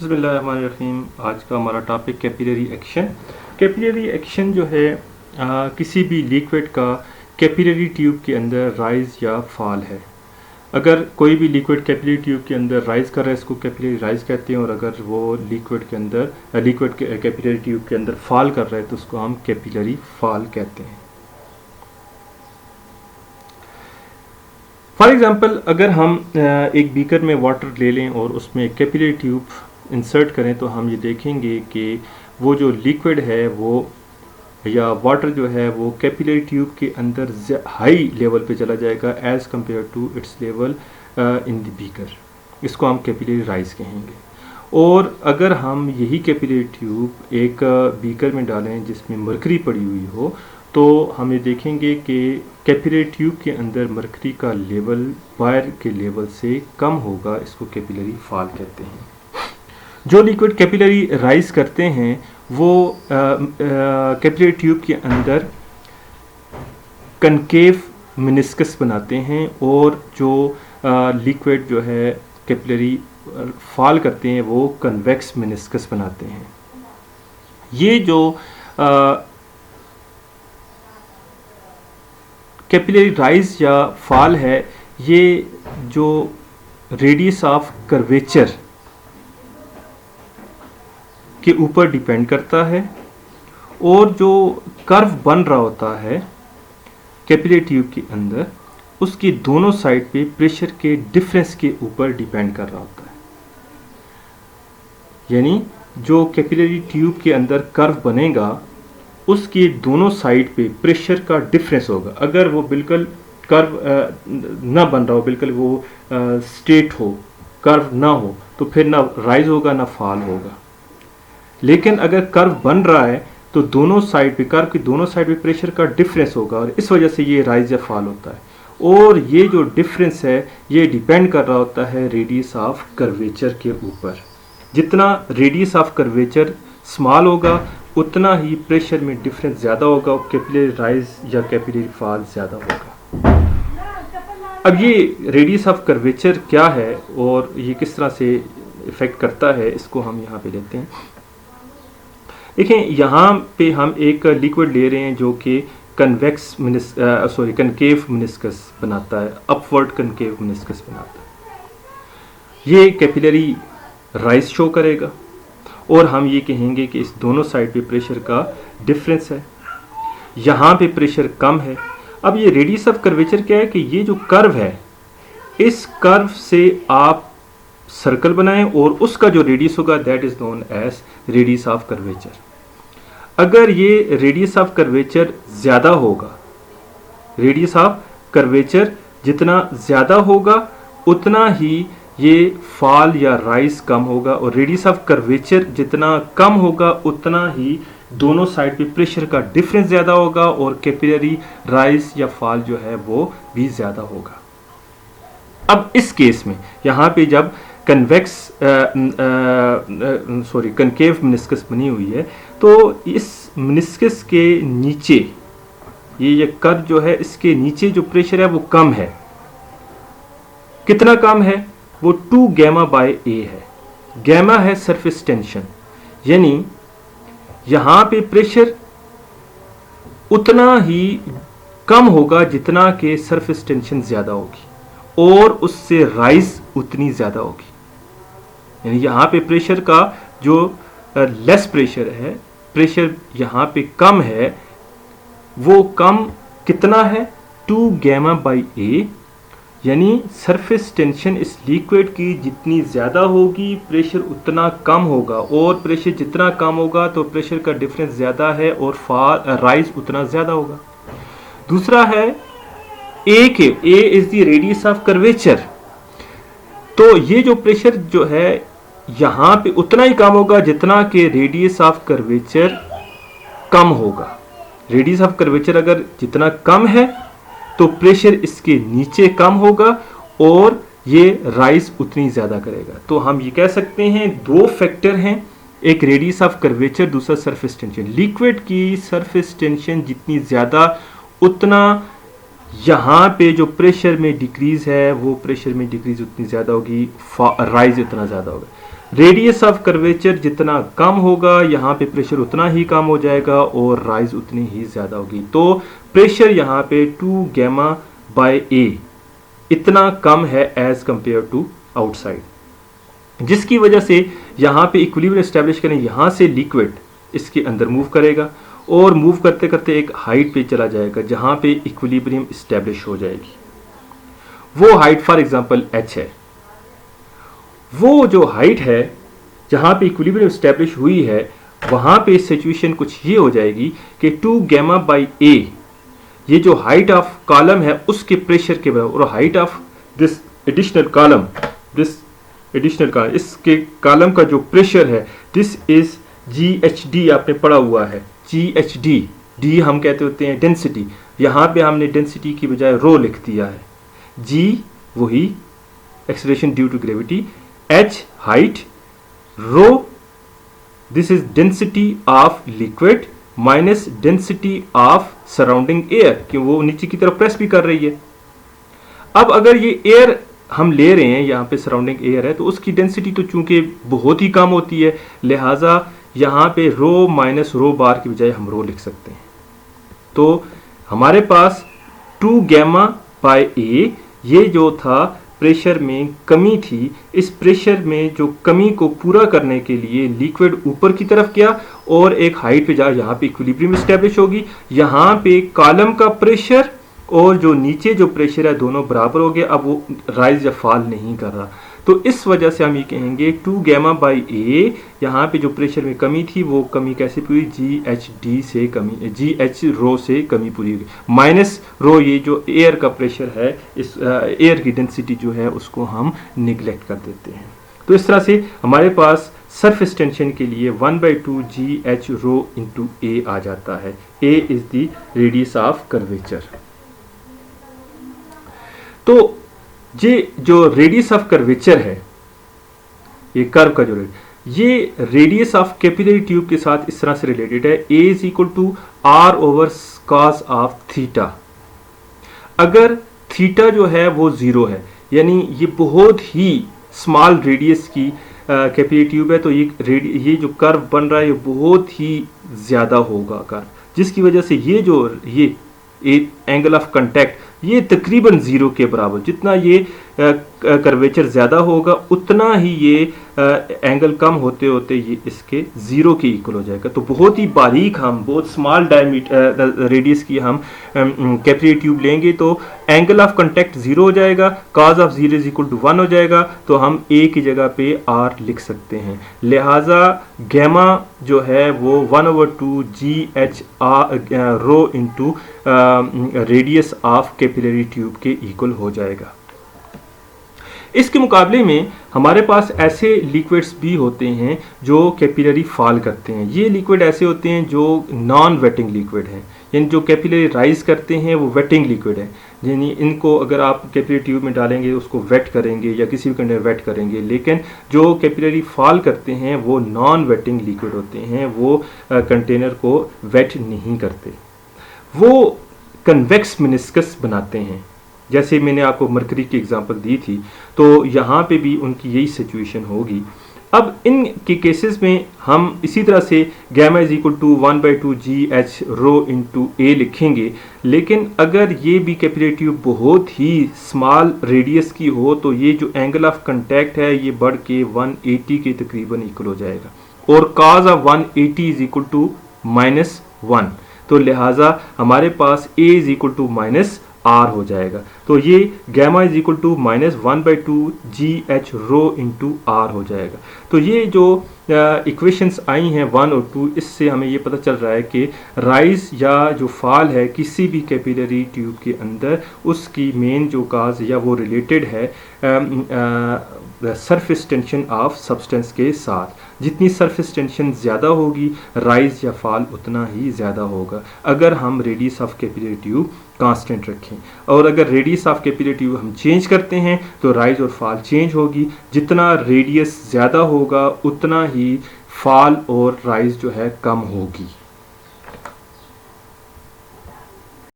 बिस्मिल्लाहिर्रहमानिर्रहीम। आज का हमारा topic capillary action. Capillary action जो है किसी भी लिक्विड का कैपिलरी ट्यूब के अंदर राइज या फॉल है। अगर कोई भी लिक्विड कैपिलरी ट्यूब के अंदर राइज कर रहा है इसको कैपिलरी राइज कहते हैं, और अगर वो लिक्विड कैपिलरी ट्यूब के अंदर फॉल कर रहा है तो उसको हम कैपिलरी फॉल कहते हैं। फॉर एग्ज़ाम्पल, अगर हम एक बीकर में वाटर ले लें और उसमें कैपिलरी ट्यूब इंसर्ट करें तो हम ये देखेंगे कि वो जो लिक्विड है वो या वाटर जो है वो कैपिलरी ट्यूब के अंदर हाई लेवल पे चला जाएगा as compare to its level in the beaker. इसको हम कैपिलरी राइज कहेंगे। और अगर हम यही कैपिलरी ट्यूब एक बीकर में डालें जिसमें मरकरी पड़ी हुई हो तो हम ये देखेंगे कि कैपिलरी ट्यूब के अंदर मरकरी का लेवल वायर के लेवल से कम होगा। इसको कैपिलरी फॉल कहते हैं। जो लिक्विड कैपिलरी राइज करते हैं वो कैपिलरी ट्यूब के अंदर कनकेव मिनिस्कस बनाते हैं, और जो लिक्विड जो है कैपिलरी फॉल करते हैं वो कन्वेक्स मिनिस्कस बनाते हैं। ये जो कैपिलरी राइज या फॉल है ये जो रेडियस ऑफ कर्वेचर के ऊपर डिपेंड करता है, और जो कर्व बन रहा होता है कैपिलरी ट्यूब के अंदर उसकी दोनों साइड पे प्रेशर के डिफरेंस के ऊपर डिपेंड कर रहा होता है। यानी जो कैपिलरी ट्यूब के अंदर कर्व बनेगा उसके दोनों साइड पे प्रेशर का डिफरेंस होगा। अगर वो बिल्कुल कर्व ना बन रहा हो, बिल्कुल वो स्ट्रेट हो, कर्व ना हो, तो फिर ना राइज होगा ना फॉल होगा। लेकिन अगर कर्व बन रहा है तो दोनों साइड पे कर्व की दोनों साइड पे प्रेशर का डिफरेंस होगा, और इस वजह से ये राइज या फॉल होता है। और ये जो डिफरेंस है ये डिपेंड कर रहा होता है रेडियस ऑफ कर्वेचर के ऊपर। जितना रेडियस ऑफ कर्वेचर स्मॉल होगा उतना ही प्रेशर में डिफरेंस ज़्यादा होगा, और कैपिलरी राइज या कैपिलरी फॉल ज़्यादा होगा। अब ये रेडियस ऑफ कर्वेचर क्या है और ये किस तरह से इफ़ेक्ट करता है इसको हम यहाँ पे लेते हैं। देखें, यहाँ पे हम एक लिक्विड ले रहे हैं जो कि कनकेव मिनिस्कस बनाता है, अपवर्ड कनकेव मिनिस्कस बनाता है। ये कैपिलरी राइज शो करेगा, और हम ये कहेंगे कि इस दोनों साइड पे प्रेशर का डिफरेंस है। यहाँ पे प्रेशर कम है। अब ये रेडियस ऑफ कर्वेचर क्या है कि ये जो कर्व है इस कर्व से आप सर्कल बनाएं और उसका जो रेडियस होगा that is known as radius of curvature. अगर ये रेडियस ऑफ कर्वेचर ज़्यादा होगा, रेडियस ऑफ कर्वेचर जितना ज़्यादा होगा उतना ही ये फॉल या राइज कम होगा, और रेडियस ऑफ कर्वेचर जितना कम होगा उतना ही दोनों साइड पे प्रेशर का डिफरेंस ज़्यादा होगा, और कैपिलरी राइज या फॉल जो है वो भी ज़्यादा होगा। अब इस केस में यहाँ पे जब कनकेव मिनिस्कस बनी हुई है तो इस मिनिस्कस के नीचे ये कर्व जो है इसके नीचे जो प्रेशर है वो कम है। कितना कम है? वो 2 गैमा बाय ए है। गैमा है सरफेस टेंशन, यानी यहाँ पे प्रेशर उतना ही कम होगा जितना के सरफेस टेंशन ज़्यादा होगी, और उससे राइज उतनी ज़्यादा होगी। यानी यहाँ पे प्रेशर का जो लेस प्रेशर है, प्रेशर यहाँ पे कम है, वो कम कितना है? 2 गैमा बाई ए। यानी सरफेस टेंशन इस लिक्विड की जितनी ज़्यादा होगी प्रेशर उतना कम होगा, और प्रेशर जितना कम होगा तो प्रेशर का डिफरेंस ज़्यादा है और राइज उतना ज़्यादा होगा। दूसरा है A is the radius of curvature. तो ये जो प्रेशर जो है यहाँ पे उतना ही कम होगा जितना के रेडियस ऑफ कर्वेचर कम होगा। रेडियस ऑफ कर्वेचर अगर जितना कम है तो प्रेशर इसके नीचे कम होगा और ये राइज उतनी ज़्यादा करेगा। तो हम ये कह सकते हैं 2 फैक्टर हैं, एक रेडियस ऑफ कर्वेचर, दूसरा सरफेस टेंशन। लिक्विड की सरफेस टेंशन जितनी ज़्यादा उतना यहाँ पे जो प्रेशर में डिक्रीज है वो प्रेशर में डिक्रीज उतनी ज़्यादा होगी, राइज उतना ज़्यादा होगा। रेडियस ऑफ कर्वेचर जितना कम होगा यहाँ पे प्रेशर उतना ही कम हो जाएगा और राइज उतनी ही ज़्यादा होगी। तो प्रेशर यहाँ पे 2 गैमा बाय ए इतना कम है एज कंपेयर टू आउटसाइड, जिसकी वजह से यहाँ पे इक्विलिब्रियम एस्टेब्लिश करें, यहाँ से लिक्विड इसके अंदर मूव करेगा और मूव करते करते एक हाइट पे चला जाएगा जहाँ पे इक्विलिब्रियम एस्टेब्लिश हो जाएगी। वो हाइट फॉर एग्जांपल h है। वो जो हाइट है जहाँ पे इक्विलिब्रियम एस्टेब्लिश हुई है वहाँ पे सिचुएशन कुछ ये हो जाएगी कि 2 गैमा बाई ए, ये जो हाइट ऑफ कॉलम है उसके प्रेशर के बराबर, और height of this additional column, इसके कॉलम का जो प्रेशर है दिस इज GHD, आपने पढ़ा हुआ है GHD। डी हम कहते होते हैं डेंसिटी, यहाँ पे हमने डेंसिटी की बजाय रो लिख दिया है। G वही acceleration due to gravity, H height, rho this is density of liquid minus density of surrounding air, कि वो नीचे की तरफ प्रेस भी कर रही है। अब अगर ये एयर हम ले रहे हैं, यहाँ पे सराउंडिंग एयर है, तो उसकी डेंसिटी तो चूंकि बहुत ही कम होती है, लिहाजा यहाँ पे रो माइनस रो बार की बजाय हम रो लिख सकते हैं। तो हमारे पास 2 गैमा बाय ए, ये जो था प्रेशर में कमी थी, इस प्रेशर में जो कमी को पूरा करने के लिए लिक्विड ऊपर की तरफ गया और एक हाइट पे जा, यहाँ पे इक्विलिब्रियम एस्टेब्लिश होगी। यहाँ पे कॉलम का प्रेशर और जो नीचे जो प्रेशर है दोनों बराबर हो गए, अब वो राइज या फॉल नहीं कर रहा। तो इस वजह से हम ये कहेंगे 2 गैमा बाई ए, यहाँ पे जो प्रेशर में कमी थी वो कमी कैसे पूरी, GHD से कमी, GH रो से कमी पूरी होगी, माइनस रो ये जो एयर का प्रेशर है, इस एयर की डेंसिटी जो है उसको हम निगलेक्ट कर देते हैं। तो इस तरह से हमारे पास सरफेस टेंशन के लिए 1/2 GH रो इंटू ए आ जाता है। A is the radius of curvature. तो ये जो रेडियस ऑफ कर्वेचर है, ये कर्व का जो ये रेडियस ऑफ कैपिलरी ट्यूब के साथ इस तरह से रिलेटेड है, A is equal to R over cos of theta. अगर थीटा जो है वो 0 है, यानी ये बहुत ही स्मॉल रेडियस की कैपिलरी ट्यूब है, तो ये जो कर्व बन रहा है ये बहुत ही ज़्यादा होगा कर्व, जिसकी वजह से ये एंगल ऑफ कांटेक्ट ये तकरीबन 0 के बराबर, जितना ये कर्वेचर ज़्यादा होगा उतना ही ये एंगल कम होते होते ये इसके 0 के इक्वल हो जाएगा। तो बहुत ही बारीक, हम बहुत स्मॉल डायमीटर रेडियस की हम कैपिलरी ट्यूब लेंगे तो एंगल ऑफ कांटेक्ट 0 हो जाएगा, cos of 0 is equal to 1 हो जाएगा, तो हम ए की जगह पे R लिख सकते हैं। लिहाजा गैमा जो है वो 1/2 GH rho into radius of capillary tube के इक्वल हो जाएगा। इसके मुकाबले में हमारे पास ऐसे लिक्विड्स भी होते हैं जो कैपिलरी फॉल करते हैं। ये लिक्विड ऐसे होते हैं जो नॉन वेटिंग लिक्विड हैं, यानी जो कैपिलरी राइज करते हैं वो वेटिंग लिक्विड है, यानी इनको अगर आप कैपिलरी ट्यूब में डालेंगे उसको वेट करेंगे या किसी भी कंटेनर वेट करेंगे, लेकिन जो कैपिलरी फॉल करते हैं वो नॉन वेटिंग लिक्विड होते हैं, वो कंटेनर को वेट नहीं करते, वो कन्वेक्स मेनिस्कस बनाते हैं। जैसे मैंने आपको मरकरी की एग्जांपल दी थी, तो यहाँ पे भी उनकी यही सिचुएशन होगी। अब इन के केसेस में हम इसी तरह से gamma is equal to 1/2 GH rho into A लिखेंगे, लेकिन अगर ये भी कैपिलरी ट्यूब बहुत ही स्मॉल रेडियस की हो तो ये जो एंगल ऑफ कांटेक्ट है ये बढ़ के 180 के तकरीबन इक्वल हो जाएगा, और cos of 180 is equal to -1, तो लिहाजा हमारे पास A is equal to R हो जाएगा। तो ये gamma is equal to -1/2 GH rho into R हो जाएगा। तो ये जो इक्वेशंस आई हैं 1 और 2, इससे हमें ये पता चल रहा है कि राइज या जो फॉल है किसी भी कैपिलरी ट्यूब के अंदर, उसकी मेन जो काज या वो रिलेटेड है सरफेस टेंशन ऑफ सब्सटेंस के साथ। जितनी सरफेस टेंशन ज़्यादा होगी राइज या फॉल उतना ही ज़्यादा होगा, अगर हम radius of capillary tube constant रखें। और अगर रेडियस ऑफ कैपिलरी ट्यूब हम चेंज करते हैं तो राइज और फॉल चेंज होगी। जितना रेडियस ज़्यादा होगा उतना ही फॉल और राइज जो है कम होगी।